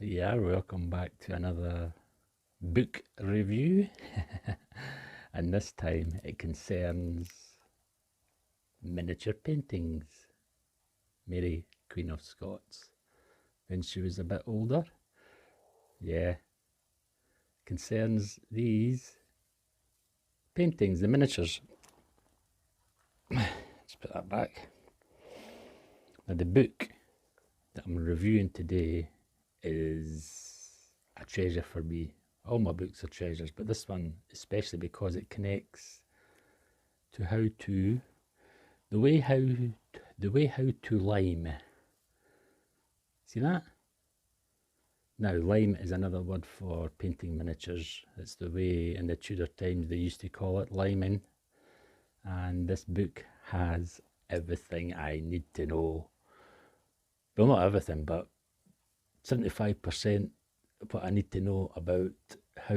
Yeah, welcome back to another book review. And this time it concerns miniature paintings. Mary, Queen of Scots, when she was a bit older. Yeah, concerns these paintings, the miniatures. Let's put that back. Now, the book that I'm reviewing today is a treasure for me. All my books are treasures, but this one especially because it connects to the way how to lime. See that? Now, lime is another word for painting miniatures. It's the way in the Tudor times they used to call it liming. And this book has everything I need to know. Well, not everything, but 75% of what I need to know about how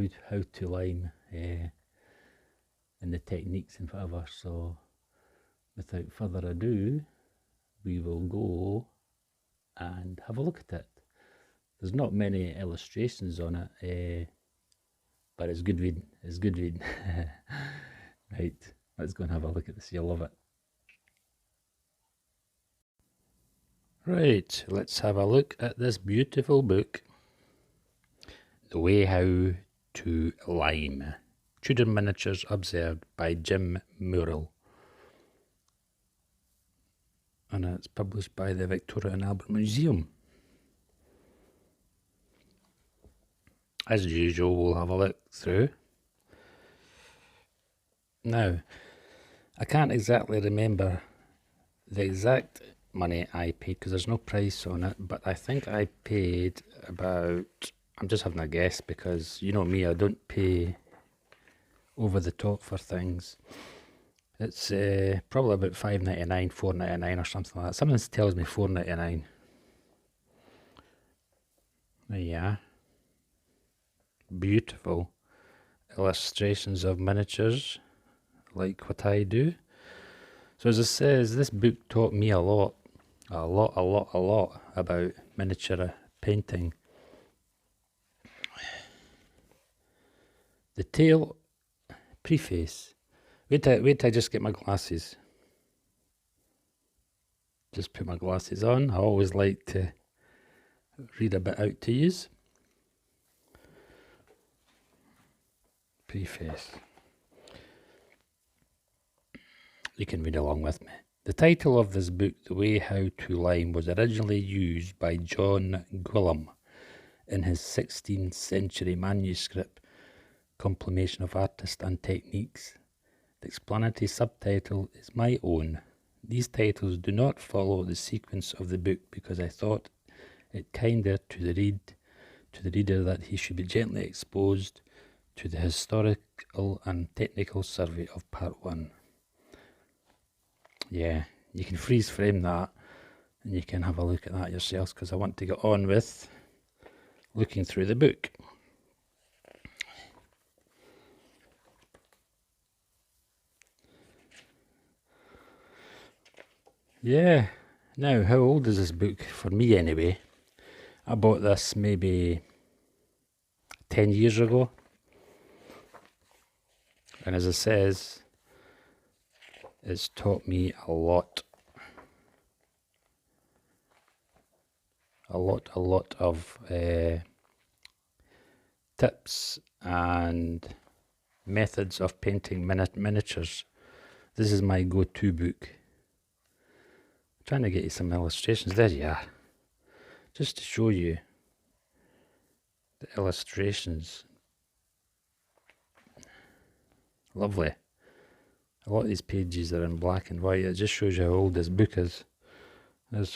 to lime and the techniques and whatever. So, without further ado, we will go and have a look at it. There's not many illustrations on it, but it's good reading. It's good reading. Right, let's go and have a look at this. You'll love it. Right, let's have a look at this beautiful book. The Way How to Lime. Tudor Miniatures Observed by Jim Murrell. And it's published by the Victoria and Albert Museum. As usual, we'll have a look through. Now, I can't exactly remember the exact money I paid because there's no price on it, but I think I paid about, I'm just having a guess because you know me, I don't pay over the top for things. It's probably about $5.99, $4.99 or something like that. Someone tells me $4.99. Yeah. Beautiful illustrations of miniatures, like what I do. So as it says, this book taught me a lot about miniature painting. The tail preface. Wait till I just get my glasses. Just put my glasses on. I always like to read a bit out to yous. Preface. You can read along with me. The title of this book, The Way How to Lime, was originally used by John Gwilym in his 16th century manuscript, Compilation of Artists and Techniques. The explanatory subtitle is my own. These titles do not follow the sequence of the book because I thought it kinder to the reader that he should be gently exposed to the historical and technical survey of part 1. Yeah, you can freeze frame that and you can have a look at that yourselves because I want to get on with looking through the book. Yeah, now how old is this book? For me anyway. I bought this maybe 10 years ago. And as it says, it's taught me a lot. A lot of tips and methods of painting miniatures. This is my go-to book. I'm trying to get you some illustrations. There you are. Just to show you the illustrations. Lovely. A lot of these pages are in black and white. It just shows you how old this book is. That's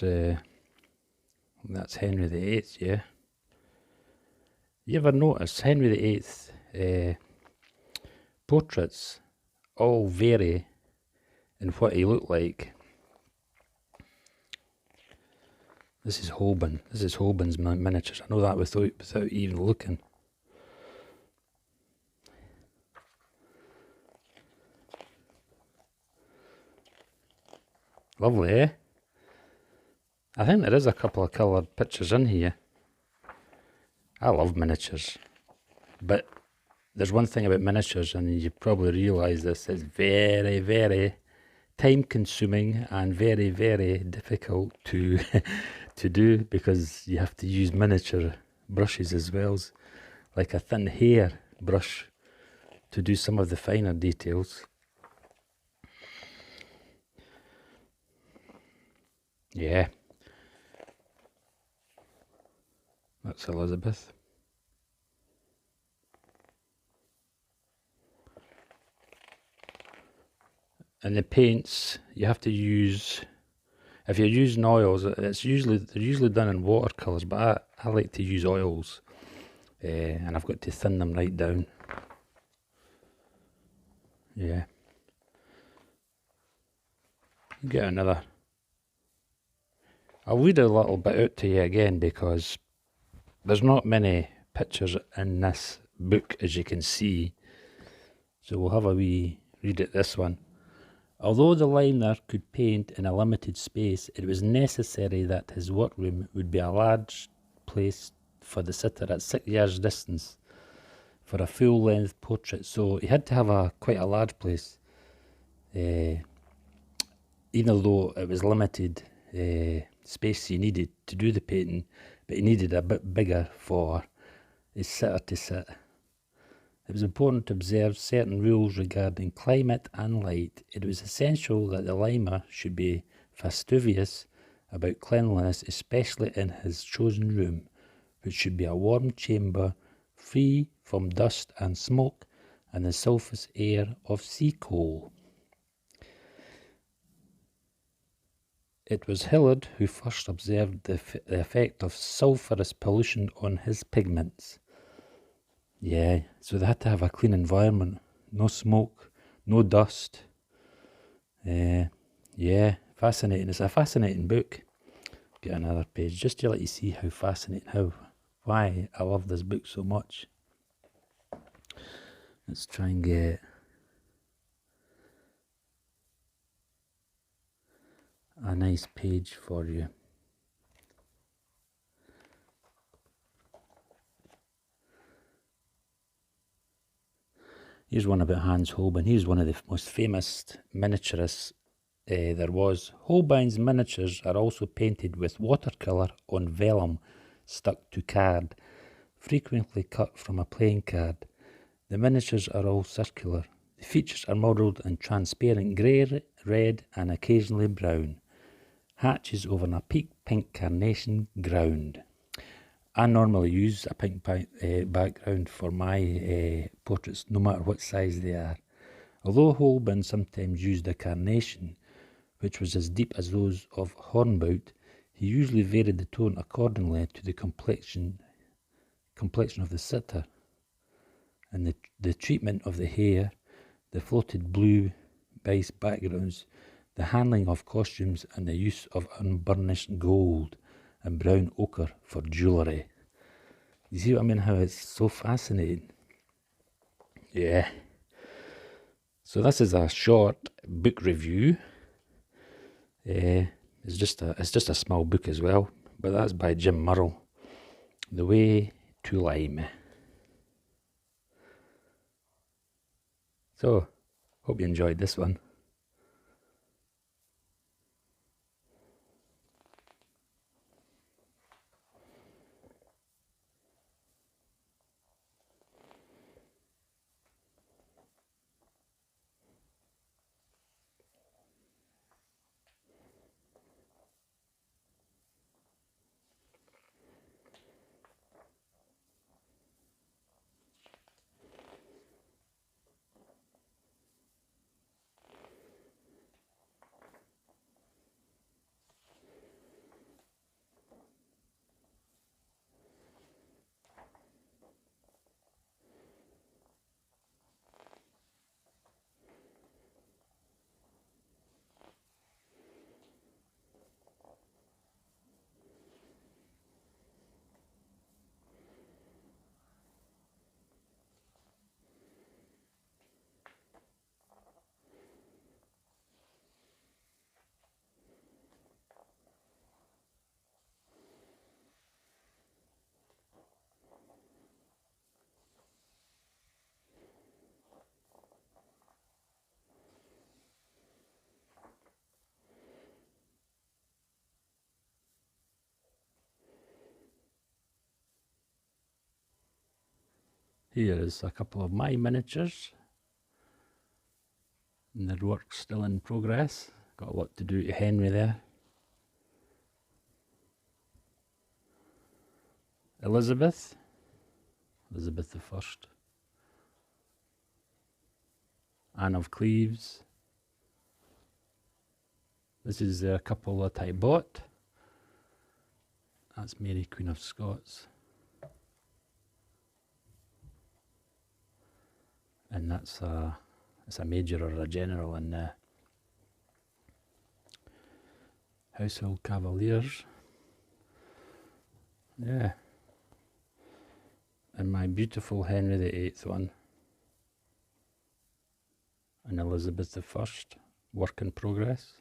Henry VIII, yeah. You ever notice Henry VIII portraits all vary in what he looked like? This is Holbein. This is Holbein's miniatures. I know that without even looking. Lovely, eh? I think there is a couple of coloured pictures in here. I love miniatures, but there's one thing about miniatures, and you probably realise this, it's very, very time consuming and very, very difficult to to do, because you have to use miniature brushes as well as like a thin hair brush to do some of the finer details. Yeah, that's Elizabeth. And the paints, you have to use, if you're using oils, they're usually done in watercolours, but I like to use oils, and I've got to thin them right down. Yeah. Get another. I'll read a little bit out to you again, because there's not many pictures in this book, as you can see. So we'll have a wee read at this one. Although the Lymner could paint in a limited space, it was necessary that his workroom would be a large place for the sitter at 6 yards distance for a full-length portrait. So he had to have quite a large place, even though it was limited space he needed to do the painting, but he needed a bit bigger for his sitter to sit. It was important to observe certain rules regarding climate and light. It was essential that the Lymner should be fastidious about cleanliness, especially in his chosen room, which should be a warm chamber, free from dust and smoke, and the sulphurous air of sea coal. It was Hillard who first observed the effect of sulphurous pollution on his pigments. Yeah, so they had to have a clean environment, no smoke, no dust. Yeah, fascinating. It's a fascinating book. Get another page just to let you see how fascinating, why I love this book so much. Let's try and get a nice page for you. Here's one about Hans Holbein. He's one of the most famous miniaturists there was. Holbein's miniatures are also painted with watercolour on vellum stuck to card, frequently cut from a playing card. The miniatures are all circular. The features are modelled in transparent grey, red and occasionally brown. Hatches over a pink carnation ground. I normally use a pink background for my portraits, no matter what size they are. Although Holbein sometimes used a carnation, which was as deep as those of Hornbout, he usually varied the tone accordingly to the complexion of the sitter, and the treatment of the hair, the floated blue base backgrounds, the handling of costumes, and the use of unburnished gold and brown ochre for jewellery. You see what I mean? How it's so fascinating. Yeah. So this is a short book review. It's just a small book as well, but that's by Jim Murrell. The Way to Lymne. So, hope you enjoyed this one. Here is a couple of my miniatures. And the work's still in progress. Got a lot to do to Henry there. Elizabeth the First. Anne of Cleves. This is a couple that I bought. That's Mary, Queen of Scots. And that's a major or a general in the Household Cavaliers. Yeah. And my beautiful Henry VIII one. And Elizabeth I, work in progress.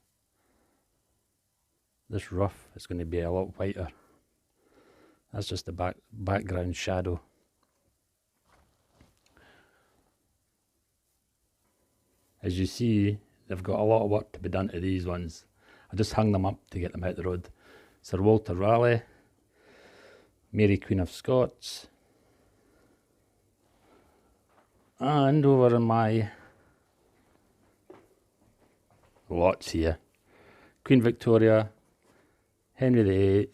This ruff is going to be a lot whiter. That's just the background shadow. As you see, they've got a lot of work to be done to these ones. I just hung them up to get them out the road. Sir Walter Raleigh, Mary Queen of Scots, and over in my lots here, Queen Victoria, Henry VIII,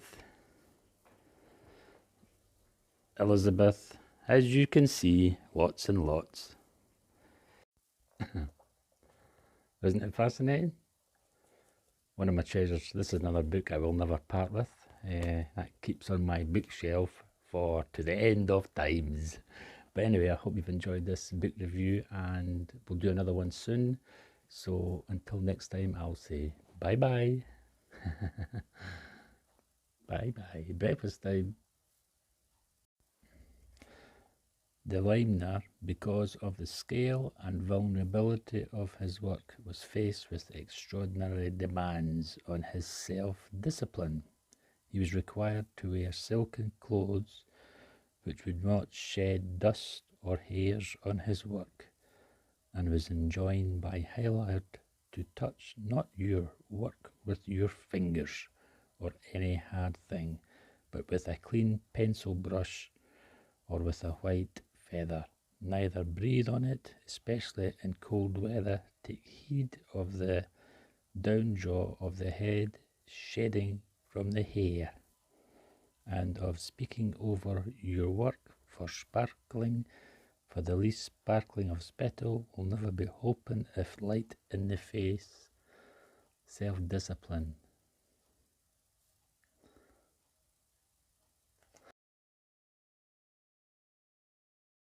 Elizabeth. As you can see, lots and lots. Isn't it fascinating? One of my treasures. This is another book I will never part with. That keeps on my bookshelf to the end of times. But anyway, I hope you've enjoyed this book review, and we'll do another one soon. So until next time, I'll say bye-bye. Bye-bye. Breakfast time. The Lymne, because of the scale and vulnerability of his work, was faced with extraordinary demands on his self-discipline. He was required to wear silken clothes which would not shed dust or hairs on his work, and was enjoined by Hilliard to touch not your work with your fingers or any hard thing, but with a clean pencil brush or with a white feather. Neither breathe on it, especially in cold weather. Take heed of the down jaw of the head shedding from the hair, and of speaking over your work for sparkling, for the least sparkling of spittle will never be holpen if light in the face. Self-discipline